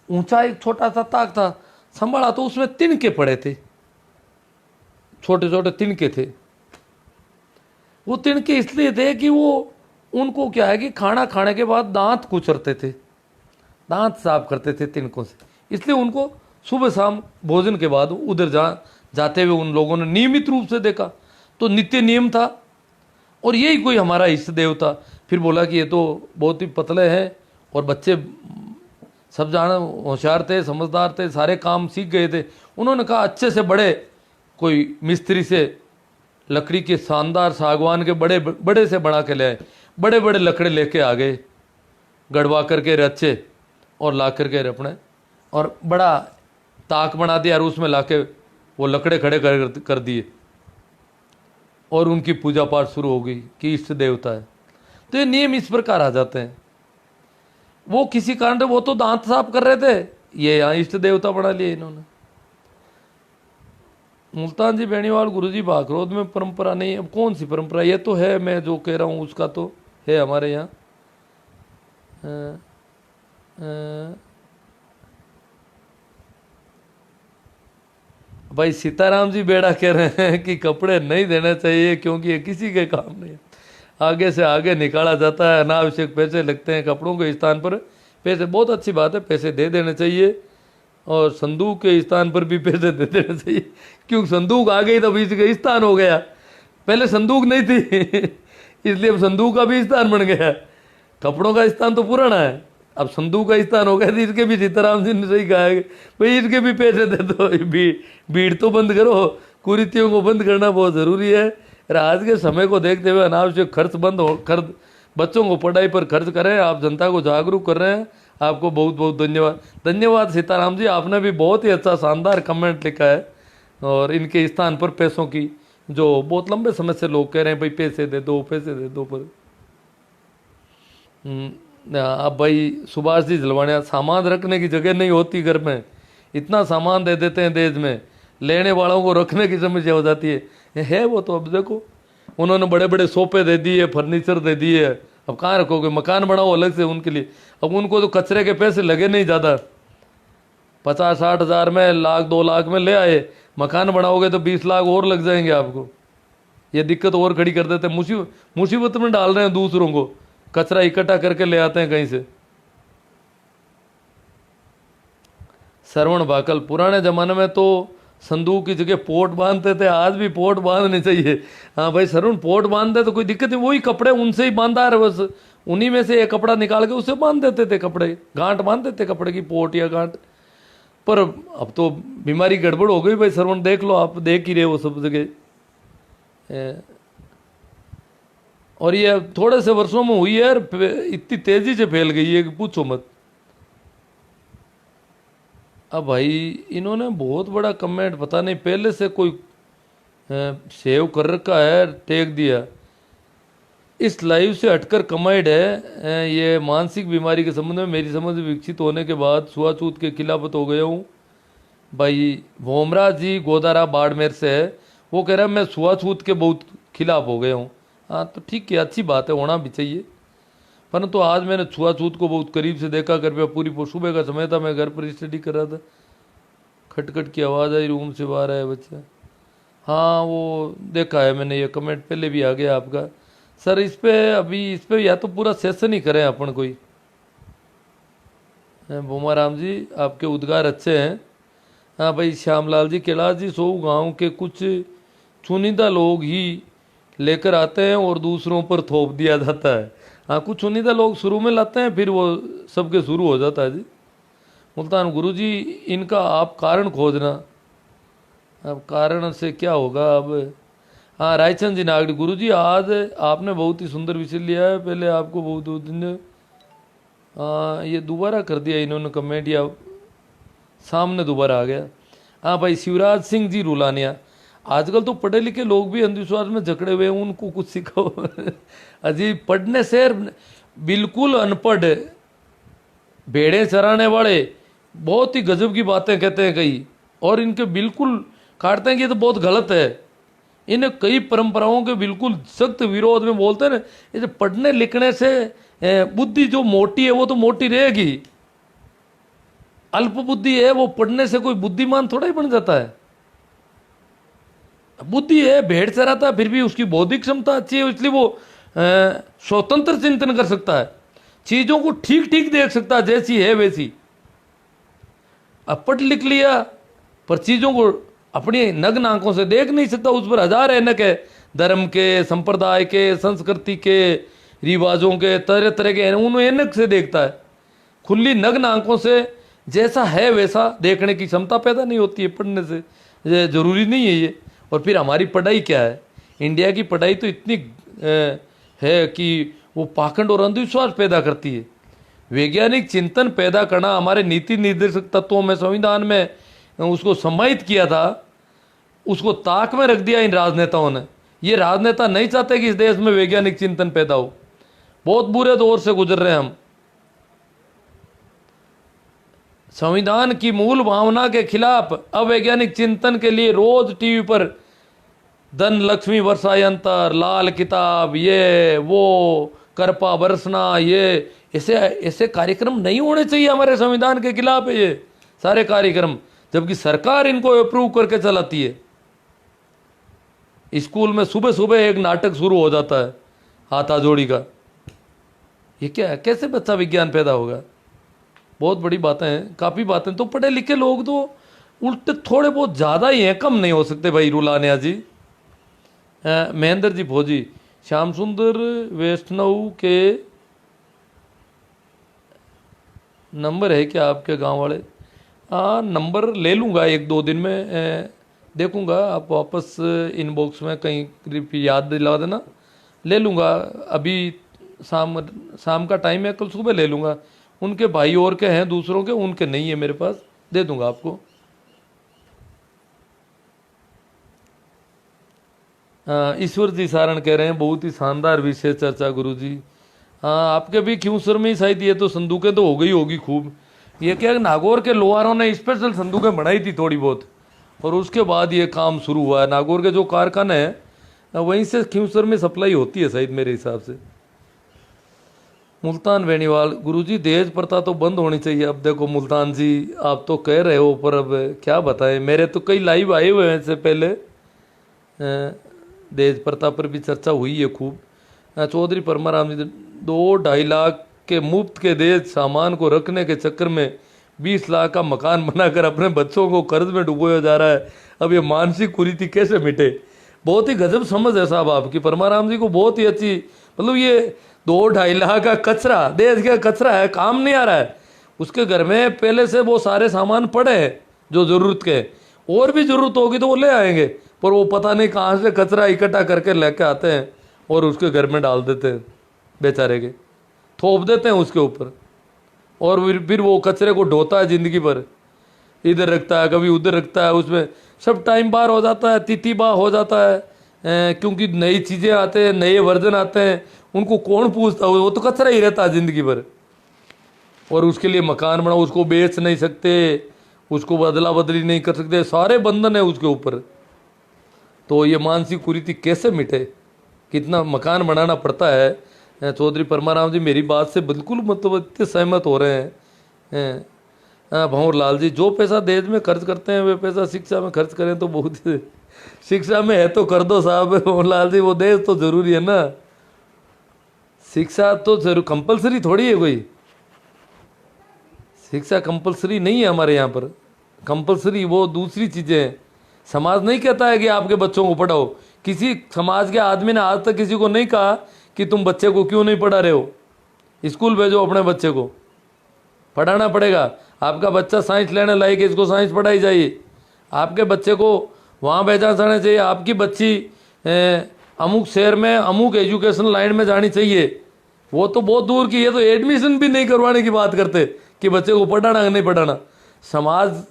ऊंचा एक छोटा सा ताक था, संभाला तो उसमें तिनके पड़े थे, छोटे छोटे तिनके थे। वो तिनके इसलिए थे कि वो उनको क्या है कि खाना खाने के बाद दांत कुचरते थे, दांत साफ करते थे तिनकों से, इसलिए उनको सुबह शाम भोजन के बाद उधर जाते हुए उन लोगों ने नियमित रूप से देखा। तो नित्य नियम था, और यही कोई हमारा इष्ट देवता। फिर बोला कि ये तो बहुत ही पतले हैं, और बच्चे सब जाना होशियार थे, समझदार थे, सारे काम सीख गए थे। उन्होंने कहा अच्छे से बड़े कोई मिस्त्री से लकड़ी के शानदार सागवान के बड़े बड़े से बना के ले आए, बड़े बड़े लकड़े लेके आ गए, गड़वा करके रचे और ला करके अपने, और बड़ा ताक बना दिया और उसमें लाके वो लकड़े खड़े कर दिए, और उनकी पूजा पाठ शुरू हो गई कि इष्ट देवता है। तो ये नियम इस प्रकार आ जाते हैं। वो किसी कारण वो तो दांत साफ कर रहे थे, ये यहाँ इष्ट देवता बना लिए इन्होंने। मुल्तान जी बेनीवाल गुरुजी भागरोद में परंपरा नहीं। अब कौन सी परंपरा, ये तो है मैं जो कह रहा हूँ उसका तो है हमारे यहाँ। भाई सीताराम जी बेड़ा कह रहे हैं कि कपड़े नहीं देने चाहिए क्योंकि ये किसी के काम नहीं है, आगे से आगे निकाला जाता है, अनावश्यक पैसे लगते हैं कपड़ों के स्थान पर। पैसे बहुत अच्छी बात है, पैसे दे देने चाहिए, और संदूक के स्थान पर भी पैसे दे देने चाहिए, क्योंकि संदूक आ गई तो बीच का स्थान हो गया, पहले संदूक नहीं थी इसलिए अब संदूक का भी स्थान बन गया। कपड़ों का स्थान तो पुराना है, अब संदूक का स्थान हो गया। तो इसके भी सीताराम जी ने सही कहा है भाई इसके भी पैसे दे दो, भीड़ तो बंद करो, कुरीतियों को बंद करना बहुत ज़रूरी है। और आज के समय को देखते हुए अनावश्यक खर्च बंद हो, खर्च बच्चों को पढ़ाई पर खर्च करें। आप जनता को जागरूक कर रहे हैं, आपको बहुत बहुत धन्यवाद। धन्यवाद सीताराम जी, आपने भी बहुत ही अच्छा शानदार कमेंट लिखा है। और इनके स्थान पर पैसों की, जो बहुत लंबे समय से लोग कह रहे हैं भाई पैसे दे दो पैसे दे दो, पर अब भाई सुभाष जी जलवानिया, सामान रखने की जगह नहीं होती घर में, इतना सामान दे देते हैं देश में, लेने वालों को रखने की समस्या हो जाती है वो तो। अब देखो उन्होंने बड़े बड़े सोफे दे दिए, फर्नीचर दे दिए, अब कहाँ रखोगे, मकान बनाओ अलग से उनके लिए। अब उनको तो कचरे के पैसे लगे नहीं ज़्यादा, 50-60 हज़ार में, 1-2 लाख में ले आए, मकान बनाओगे तो 20 लाख और लग जाएंगे आपको। ये दिक्कत और खड़ी कर देते हैं, मुसीबत में डाल रहे हैं दूसरों को, कचरा इकट्ठा करके ले आते हैं कहीं से। श्रवण भाकल, पुराने ज़माने में तो संदूक की जगह पोट बांधते थे, आज भी पोट बांधने चाहिए। हाँ भाई श्रवण, पोट बांधते तो कोई दिक्कत नहीं, वही कपड़े उनसे ही बांधा रहे, बस उन्हीं में से एक कपड़ा निकाल के उससे बांध देते थे, कपड़े गांठ बांध देते कपड़े की, पोट या गांठ। पर अब तो बीमारी गड़बड़ हो गई भाई श्रवण, देख लो, आप देख ही रहे हो सब जगह। और ये थोड़े से वर्षों में हुई है यार, इतनी तेजी से फैल गई है कि पूछो मत। अब भाई इन्होंने बहुत बड़ा कमेंट, पता नहीं पहले से कोई सेव कर रखा है, टेक दिया। इस लाइव से हटकर कमेंट है, ये मानसिक बीमारी के संबंध में मेरी समझ विकसित होने के बाद छुआछूत के खिलाफत हो गया हूँ। भाई भोमरा जी गोदारा बाड़मेर से है, वो कह रहा है मैं छुआछूत के बहुत खिलाफ हो गया हूँ। हाँ तो ठीक है, अच्छी बात है, होना भी चाहिए। परंतु आज मैंने छुआछूत को बहुत करीब से देखा कर पाया। पूरी सुबह का समय था, मैं घर पर स्टडी कर रहा था, खटखट की आवाज़ आई, रूम से बाहर आया बच्चा। हाँ वो देखा है मैंने, ये कमेंट पहले भी आ गया आपका। सर इस पे अभी, इस पे या तो पूरा सेशन ही करें अपन कोई। भोमाराम जी आपके उद्गार अच्छे हैं। हाँ भाई श्यामलाल जी, कैलाश जी, सो गांव के कुछ चुनिंदा लोग ही लेकर आते हैं और दूसरों पर थोप दिया जाता है। हाँ कुछ चुनिंदा लोग शुरू में लाते हैं, फिर वो सबके शुरू हो जाता है जी। मुल्तान गुरु जी इनका आप कारण खोजना। अब कारण से क्या होगा अब। हाँ रायचंद जी नागड़ी, गुरु जी आज आपने बहुत ही सुंदर विषय लिया है, पहले आपको बहुत दिन। ये दोबारा कर दिया इन्होंने कमेंट, या सामने दोबारा आ गया। हाँ भाई शिवराज सिंह जी रुलानिया, आजकल तो पढ़े लिखे लोग भी अंधविश्वास में जकड़े हुए हैं, उनको कुछ सिखाओ। अजी पढ़ने से बिल्कुल अनपढ़ भेड़ें चराने वाले बहुत ही गजब की बातें कहते हैं कई, और इनके बिल्कुल काटते हैं कि ये तो बहुत गलत है। इन्हें कई परंपराओं के बिल्कुल सख्त विरोध में बोलते हैं ना। ये पढ़ने लिखने से बुद्धि जो मोटी है वो तो मोटी रहेगी, अल्प बुद्धि है वो पढ़ने से कोई बुद्धिमान थोड़ा ही बन जाता है। बुद्धि है, भेड़ चराता है, फिर भी उसकी बौद्धिक क्षमता अच्छी है, इसलिए वो स्वतंत्र चिंतन कर सकता है, चीजों को ठीक ठीक देख सकता है जैसी है वैसी। अब पढ़ लिख लिया पर चीजों को अपनी नग्न आंखों से देख नहीं सकता, उस पर हजार ऐनक है, धर्म के, संप्रदाय के, संस्कृति के, रिवाजों के, तरह तरह के उन ऐनक से देखता है। खुली नग्न आंखों से जैसा है वैसा देखने की क्षमता पैदा नहीं होती है पढ़ने से, ये जरूरी नहीं है ये। और फिर हमारी पढ़ाई क्या है, इंडिया की पढ़ाई तो इतनी है कि वो पाखंड और अंधविश्वास पैदा करती है। वैज्ञानिक चिंतन पैदा करना हमारे नीति निर्देशक तत्वों में, संविधान में उसको समाहित किया था, उसको ताक में रख दिया इन राजनेताओं ने। ये राजनेता नहीं चाहते कि इस देश में वैज्ञानिक चिंतन पैदा हो। बहुत बुरे दौर से गुजर रहे हैं हम। संविधान की मूल भावना के खिलाफ अवैज्ञानिक चिंतन के लिए रोज टीवी पर धन लक्ष्मी वर्षायंतर, लाल किताब, ये वो करपा बरसना, ये ऐसे ऐसे कार्यक्रम नहीं होने चाहिए। हमारे संविधान के खिलाफ है ये सारे कार्यक्रम, जबकि सरकार इनको अप्रूव करके चलाती है। स्कूल में सुबह सुबह एक नाटक शुरू हो जाता है हाथा जोड़ी का। ये क्या है, कैसे बच्चा विज्ञान पैदा होगा। बहुत बड़ी बातें हैं, काफ़ी बातें। तो पढ़े लिखे लोग तो उल्टे थोड़े बहुत ज़्यादा ही हैं, कम नहीं हो सकते भाई रुलानिया जी। महेंद्र जी फौजी, श्याम सुंदर वैष्णव के नंबर है क्या आपके गांव वाले? हाँ नंबर ले लूँगा, एक दो दिन में देखूँगा, आप वापस इनबॉक्स में कहीं याद दिला देना, ले लूँगा। अभी शाम का टाइम है, कल सुबह ले लूँगा। उनके भाई और के हैं दूसरों के, उनके नहीं है मेरे पास, दे दूँगा आपको। ईश्वर जी सारण कह रहे हैं बहुत ही शानदार विषय चर्चा गुरु जी। हाँ आपके भी क्यों सर में शायद ये तो संदूकें तो हो गई होगी खूब। ये क्या नागौर के लोहारों ने स्पेशल संदूकें बनाई थी थोड़ी बहुत, और उसके बाद ये काम शुरू हुआ है। नागौर के जो कारखाने हैं वहीं से खिंसर में सप्लाई होती है शायद मेरे हिसाब से। मुल्तान बेनीवाल, गुरुजी दहेज प्रथा तो बंद होनी चाहिए। अब देखो मुल्तान जी आप तो कह रहे हो, पर अब क्या बताएं, मेरे तो कई लाइव आए हुए हैं इससे पहले, दहेज प्रथा पर भी चर्चा हुई है खूब। चौधरी परमाराम जी, 2-2.5 लाख के मुफ्त के दहेज सामान को रखने के चक्कर में 20 लाख का मकान बनाकर अपने बच्चों को कर्ज में डुबोया जा रहा है। अब ये मानसिक कुरीति कैसे मिटे। बहुत ही गजब समझ है साहब आपकी, परमाराम जी को बहुत ही अच्छी। मतलब ये 2-2.5 लाख का कचरा, देश का कचरा है, काम नहीं आ रहा है, उसके घर में पहले से वो सारे सामान पड़े हैं जो ज़रूरत के, और भी ज़रूरत होगी तो वो ले आएंगे, पर वो पता नहीं कहाँ से कचरा इकट्ठा करके लेके आते हैं और उसके घर में डाल देते हैं, बेचारे के थोप देते हैं उसके ऊपर, और फिर वो कचरे को ढोता है ज़िंदगी भर, इधर रखता है कभी उधर रखता है, उसमें सब टाइम बार हो जाता है, तिथि बार हो जाता है, क्योंकि नई चीज़ें आते हैं, नए वर्जन आते हैं, उनको कौन पूछता है, वो तो कचरा ही रहता है ज़िंदगी भर। और उसके लिए मकान बनाओ, उसको बेच नहीं सकते, उसको बदला बदली नहीं कर सकते, सारे बंधन है उसके ऊपर। तो ये मानसिक कुरीति कैसे मिटे, कितना मकान बनाना पड़ता है। चौधरी परमाराम जी मेरी बात से बिल्कुल मतलब इतने सहमत हो रहे हैं। भंवर लाल जी, जो पैसा देश में खर्च करते हैं वे पैसा शिक्षा में खर्च करें तो बहुत शिक्षा में है तो कर दो साहब। भंवर लाल जी, वो देश तो जरूरी है ना, शिक्षा तो जरूर कंपलसरी थोड़ी है, कोई शिक्षा कंपलसरी नहीं है हमारे यहाँ पर। कंपलसरी वो दूसरी चीज़ें हैं। समाज नहीं कहता है कि आपके बच्चों को पढ़ाओ, किसी समाज के आदमी ने आज तक किसी को नहीं कहा कि तुम बच्चे को क्यों नहीं पढ़ा रहे हो, स्कूल भेजो अपने बच्चे को, पढ़ाना पड़ेगा। आपका बच्चा साइंस लेने लायक है, इसको साइंस पढ़ाई जाइए, आपके बच्चे को वहाँ भेजा जाना चाहिए, आपकी बच्ची अमुक शहर में अमुक एजुकेशन लाइन में जानी चाहिए। वो तो बहुत दूर की, ये तो एडमिशन भी नहीं करवाने की बात करते कि बच्चे को पढ़ाना नहीं पढ़ाना। समाज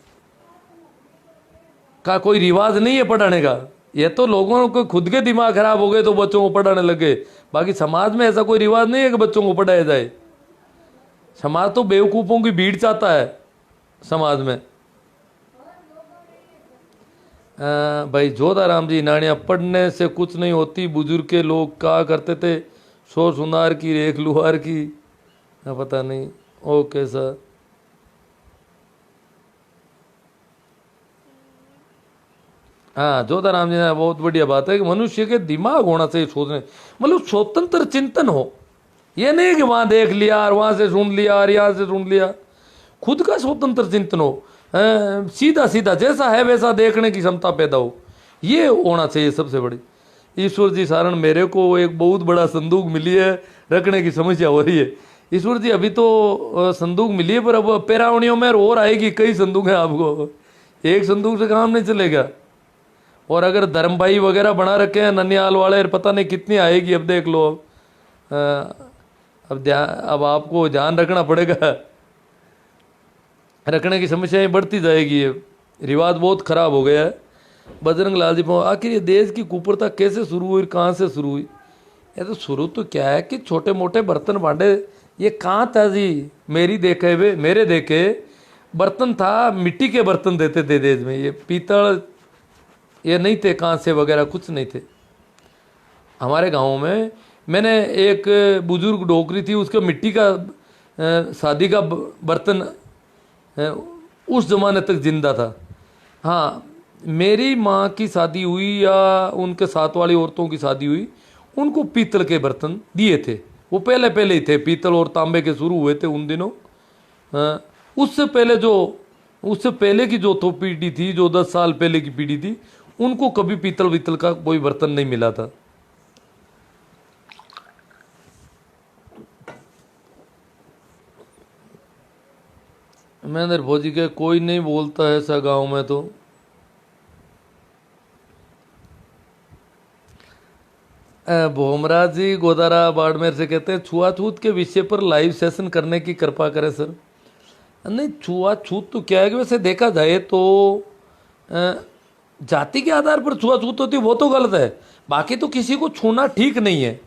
का कोई रिवाज नहीं है पढ़ाने का, ये तो लोगों को खुद के दिमाग खराब हो गए तो बच्चों को पढ़ाने लगे। बाकी समाज में ऐसा कोई रिवाज नहीं है कि बच्चों को पढ़ाया जाए। समाज तो बेवकूफ़ों की भीड़ चाहता है समाज में। भाई जोधाराम जी, नानिया पढ़ने से कुछ नहीं होती, बुजुर्ग के लोग कहा करते थे, सो सुनार की रेख लुहार की, पता नहीं। Okay sir. हाँ जोधाराम जी ने बहुत बढ़िया बात है कि मनुष्य के दिमाग होना चाहिए सोचने, मतलब स्वतंत्र चिंतन हो। ये नहीं कि वहाँ देख लिया और वहाँ से सुन लिया और यहाँ से सुन लिया, खुद का स्वतंत्र चिंतन हो, सीधा सीधा जैसा है वैसा देखने की क्षमता पैदा हो, ये होना चाहिए सबसे बड़ी। ईश्वर जी सारण, मेरे को एक बहुत बड़ा संदूक मिली है, रखने की समस्या हो रही है। ईश्वर जी अभी तो संदूक मिली है, पर अब पैरावणियों में और आएगी, कई संदूक है, आपको एक संदूक से काम नहीं चलेगा। और अगर धर्म भाई वगैरह बना रखे हैं ननियाल वाले, पता नहीं कितनी आएगी, अब देख लो। अब आपको ध्यान रखना पड़ेगा, रखने की समस्याएं बढ़ती जाएगी। ये रिवाज बहुत खराब हो गया है। बजरंग लाल जी, आखिर ये देश की कुप्रथा कैसे शुरू हुई, कहाँ से शुरू हुई? ये तो शुरू तो क्या है कि छोटे मोटे बर्तन भांडे, ये कहाँ था जी, मेरे देखे बर्तन था, मिट्टी के बर्तन देते थे देश में, ये पीतल ये नहीं थे, कांसे वगैरह कुछ नहीं थे। हमारे गाँव में मैंने एक बुजुर्ग डोकरी थी, उसके मिट्टी का शादी का बर्तन उस ज़माने तक जिंदा था। हाँ, मेरी माँ की शादी हुई या उनके साथ वाली औरतों की शादी हुई, उनको पीतल के बर्तन दिए थे। वो पहले पहले ही थे, पीतल और तांबे के शुरू हुए थे उन दिनों। उससे पहले की जो तो पीढ़ी थी, जो 10 साल पहले की पीढ़ी थी, उनको कभी पीतल वितल का कोई बर्तन नहीं मिला था। महेंद्र भोजी के कोई नहीं बोलता है ऐसा गांव में तो। भोमराज जी गोदारा बाड़मेर से कहते हैं, छुआछूत के विषय पर लाइव सेशन करने की कृपा करें सर। नहीं, छुआछूत तो क्या है कि वैसे देखा जाए तो जाति के आधार पर छुआछूत होती है, वो तो गलत है। बाकी तो किसी को छूना ठीक नहीं है।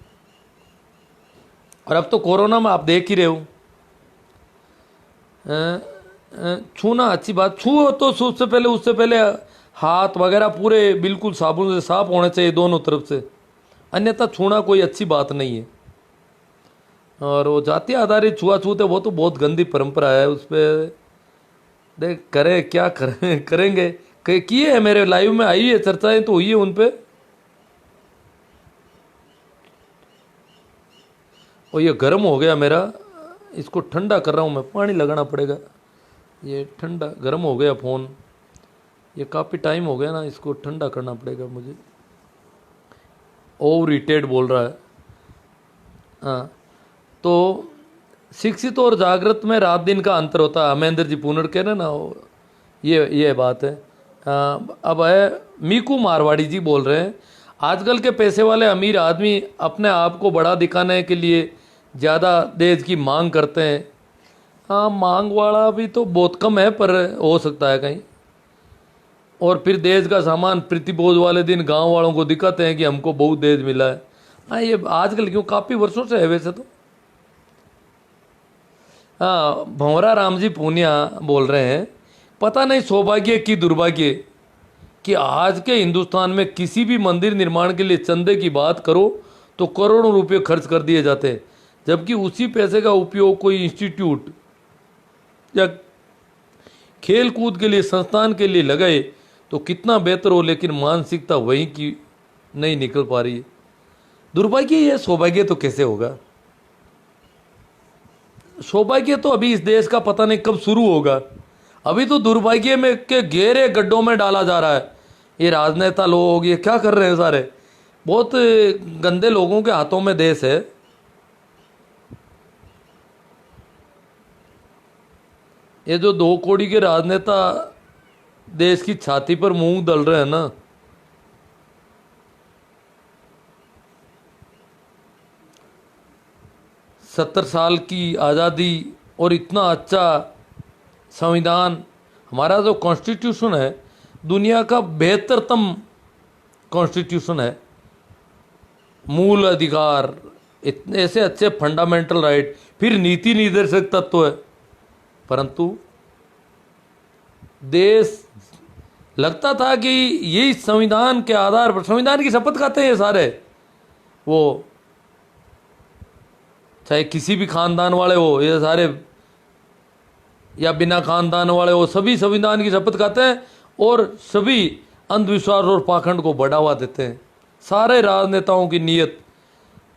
और अब तो कोरोना में आप देख ही रहे हो, छूना अच्छी बात, छू तो उससे पहले हाथ वगैरह पूरे बिल्कुल साबुन से साफ होने चाहिए दोनों तरफ से, अन्यथा छूना कोई अच्छी बात नहीं है। और वो जाति आधारित छुआछूत है, वो तो बहुत गंदी परंपरा है। उस पर देख करें क्या करेंगे, किए है, मेरे लाइव में आई है, चर्चाएं तो हुई है उन पे। और ये गर्म हो गया मेरा, इसको ठंडा कर रहा हूँ मैं, पानी लगाना पड़ेगा। ये ठंडा गर्म हो गया फ़ोन, ये काफ़ी टाइम हो गया ना, इसको ठंडा करना पड़ेगा मुझे। ओवर हीटेड बोल रहा है। हाँ, तो शिक्षित और जागृत में रात दिन का अंतर होता है। महेंद्र जी पुनर कह रहे ना, ये बात है। अब है मीकू मारवाड़ी जी बोल रहे हैं, आजकल के पैसे वाले अमीर आदमी अपने आप को बड़ा दिखाने के लिए ज़्यादा दहेज की मांग करते हैं। हाँ, मांग वाला भी तो बहुत कम है, पर हो सकता है कहीं। और फिर दहेज का सामान प्रतिभोज वाले दिन गांव वालों को दिखाते हैं कि हमको बहुत दहेज मिला है। हाँ, ये आजकल क्यों, काफ़ी वर्षों से है वैसे तो। हाँ, भंवरा राम जी पूनिया बोल रहे हैं, पता नहीं सौभाग्य की दुर्भाग्य कि आज के हिंदुस्तान में किसी भी मंदिर निर्माण के लिए चंदे की बात करो तो करोड़ों रुपए खर्च कर दिए जाते हैं, जबकि उसी पैसे का उपयोग कोई इंस्टीट्यूट या खेल कूद के लिए, संस्थान के लिए लगाए तो कितना बेहतर हो। लेकिन मानसिकता वहीं की नहीं निकल पा रही है। दुर्भाग्य या सौभाग्य तो कैसे होगा? सौभाग्य तो अभी इस देश का पता नहीं कब शुरू होगा। अभी तो दुर्भाग्य में के गहरे गड्ढों में डाला जा रहा है। ये राजनेता लोग ये क्या कर रहे हैं सारे, बहुत गंदे लोगों के हाथों में देश है। ये जो 2 कौड़ी के राजनेता देश की छाती पर मूंग दल रहे हैं ना, 70 साल की आज़ादी और इतना अच्छा संविधान, हमारा जो कॉन्स्टिट्यूशन है दुनिया का बेहतरतम कॉन्स्टिट्यूशन है। मूल अधिकार, इतने ऐसे अच्छे फंडामेंटल राइट, फिर नीति निर्देशक तत्व है, परंतु देश लगता था कि यही संविधान के आधार पर, संविधान की शपथ खाते हैं ये सारे, वो चाहे किसी भी खानदान वाले हो, ये सारे या बिना खानदान वाले हो, सभी संविधान की शपथ खाते हैं और सभी अंधविश्वास और पाखंड को बढ़ावा देते हैं। सारे राजनेताओं की नीयत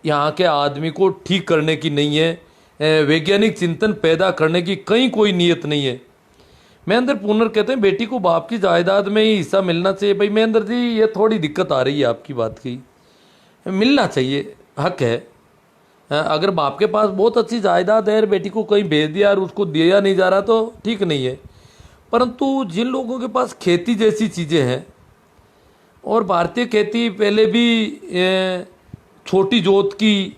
यहाँ के आदमी को ठीक करने की नहीं है, वैज्ञानिक चिंतन पैदा करने की कहीं कोई नीयत नहीं है। महेंद्र पूनर कहते हैं बेटी को बाप की जायदाद में ही हिस्सा मिलना चाहिए। भाई महेंद्र जी, ये थोड़ी दिक्कत आ रही है आपकी बात की। मिलना चाहिए, हक है। अगर बाप के पास बहुत अच्छी जायदाद है, बेटी को कहीं भेज दिया और उसको दिया नहीं जा रहा तो ठीक नहीं है, परंतु जिन लोगों के पास खेती जैसी चीज़ें हैं, और भारतीय खेती पहले भी छोटी जोत की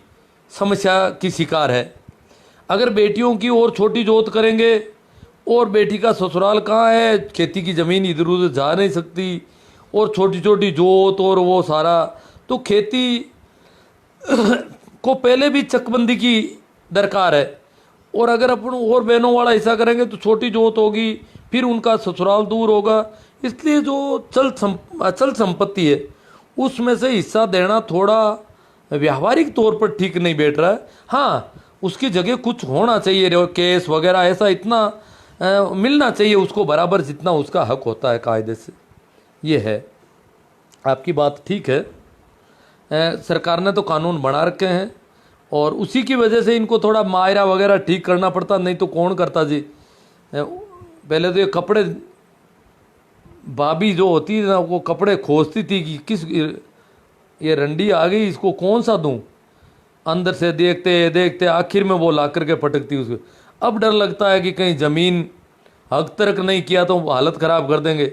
समस्या की शिकार है। अगर बेटियों की और छोटी जोत करेंगे, और बेटी का ससुराल कहाँ है, खेती की ज़मीन इधर उधर जा नहीं सकती, और छोटी छोटी जोत और वो सारा, तो खेती को पहले भी चकबंदी की दरकार है। और अगर अपन और बहनों वाला हिस्सा करेंगे तो छोटी जोत होगी, फिर उनका ससुराल दूर होगा। इसलिए जो अचल संपत्ति है उसमें से हिस्सा देना थोड़ा व्यावहारिक तौर पर ठीक नहीं बैठ रहा है। हाँ, उसकी जगह कुछ होना चाहिए, केस वगैरह ऐसा इतना मिलना चाहिए उसको बराबर, जितना उसका हक होता है कायदे से। ये है, आपकी बात ठीक है। सरकार ने तो कानून बना रखे हैं और उसी की वजह से इनको थोड़ा मायरा वगैरह ठीक करना पड़ता, नहीं तो कौन करता जी। पहले तो ये कपड़े, भाभी जो होती है ना, वो कपड़े खोजती थी कि किस, ये रंडी आ गई, इसको कौन सा दूं, अंदर से देखते देखते आखिर में वो ला करके पटकती उसको। अब डर लगता है कि कहीं ज़मीन हक तर्क नहीं किया तो हालत ख़राब कर देंगे,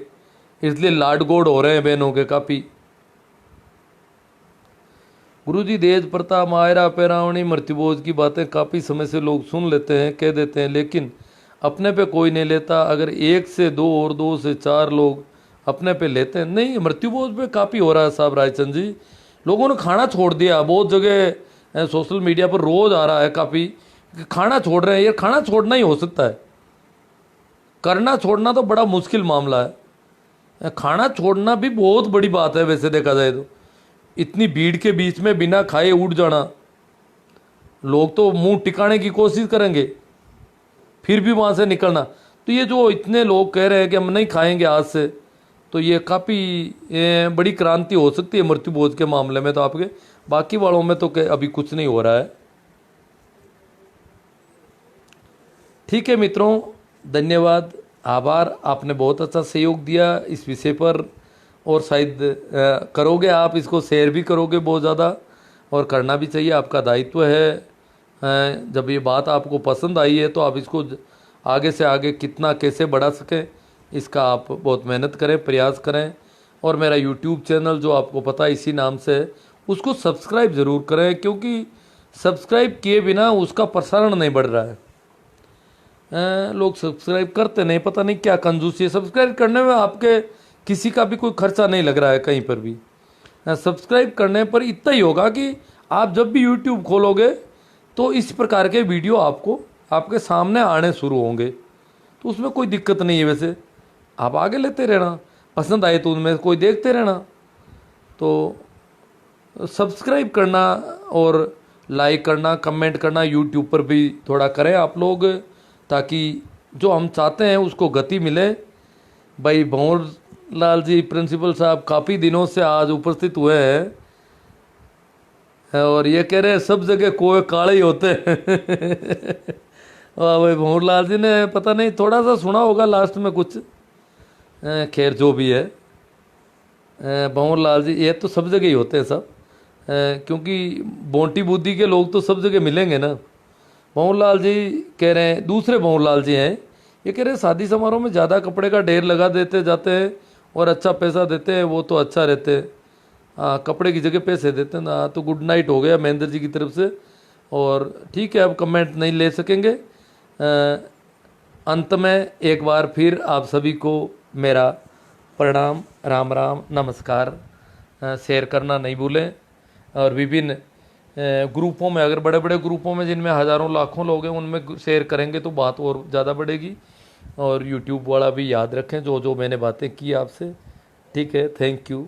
इसलिए लाड गोड हो रहे हैं बहनों के काफ़ी। गुरुजी, दहेज प्रथा, मायरा, पैरावणी, मृत्युभोज की बातें काफ़ी समय से लोग सुन लेते हैं, कह देते हैं, लेकिन अपने पे कोई नहीं लेता। अगर 1 से 2 और 2 से 4 लोग अपने पे लेते हैं, नहीं, मृत्युभोज पे काफ़ी हो रहा है साहब रायचंद जी। लोगों ने खाना छोड़ दिया, बहुत जगह सोशल मीडिया पर रोज़ आ रहा है काफ़ी, खाना छोड़ रहे हैं। ये खाना छोड़ना ही हो सकता है, करना छोड़ना तो बड़ा मुश्किल मामला है। खाना छोड़ना भी बहुत बड़ी बात है वैसे देखा जाए तो। इतनी भीड़ के बीच में बिना खाए उठ जाना, लोग तो मुंह टिकाने की कोशिश करेंगे, फिर भी वहाँ से निकलना। तो ये जो इतने लोग कह रहे हैं कि हम नहीं खाएंगे आज से, तो ये काफ़ी बड़ी क्रांति हो सकती है मृत्युभोज के मामले में। तो आपके बाकी वालों में तो अभी कुछ नहीं हो रहा है। ठीक है मित्रों, धन्यवाद, आभार, आपने बहुत अच्छा सहयोग दिया इस विषय पर, और शायद करोगे आप इसको, शेयर भी करोगे बहुत ज़्यादा, और करना भी चाहिए, आपका दायित्व है। जब ये बात आपको पसंद आई है तो आप इसको आगे से आगे कितना कैसे बढ़ा सकें इसका आप बहुत मेहनत करें, प्रयास करें। और मेरा यूट्यूब चैनल जो आपको पता है इसी नाम से है, उसको सब्सक्राइब ज़रूर करें, क्योंकि सब्सक्राइब किए बिना उसका प्रसारण नहीं बढ़ रहा है। लोग सब्सक्राइब करते नहीं, पता नहीं क्या कंजूसी है। सब्सक्राइब करने में आपके किसी का भी कोई खर्चा नहीं लग रहा है कहीं पर भी। सब्सक्राइब करने पर इतना ही होगा कि आप जब भी यूट्यूब खोलोगे तो इस प्रकार के वीडियो आपको आपके सामने आने शुरू होंगे, तो उसमें कोई दिक्कत नहीं है। वैसे आप आगे लेते रहना, पसंद आए तो उनमें कोई देखते रहना। तो सब्सक्राइब करना और लाइक करना, कमेंट करना यूट्यूब पर भी थोड़ा करें आप लोग, ताकि जो हम चाहते हैं उसको गति मिले। भाई भंवर लाल जी प्रिंसिपल साहब काफ़ी दिनों से आज उपस्थित हुए हैं और ये कह रहे हैं सब जगह कोए काले ही होते हैं। भाई भंवर लाल जी ने पता नहीं थोड़ा सा सुना होगा लास्ट में कुछ, खैर जो भी है। भंवर लाल जी ये तो सब जगह ही होते हैं सब, क्योंकि बोंटी बुद्धि के लोग तो सब जगह मिलेंगे ना। भंवर लाल जी कह रहे हैं, दूसरे भंवर लाल जी हैं, ये कह रहे हैं शादी समारोह में ज़्यादा कपड़े का ढेर लगा देते जाते हैं और अच्छा पैसा देते हैं, वो तो अच्छा रहते हैं। हाँ, कपड़े की जगह पैसे देते हैं ना। तो गुड नाइट हो गया महेंद्र जी की तरफ से। और ठीक है, अब कमेंट नहीं ले सकेंगे। अंत में एक बार फिर आप सभी को मेरा प्रणाम, राम राम, नमस्कार। शेयर करना नहीं भूलें। और विभिन्न ग्रुपों में, अगर बड़े बड़े ग्रुपों में जिनमें हज़ारों लाखों लोग हैं उनमें शेयर करेंगे तो बात और ज़्यादा बढ़ेगी। और यूट्यूब वाला भी याद रखें जो जो मैंने बातें की आपसे। ठीक है, थैंक यू।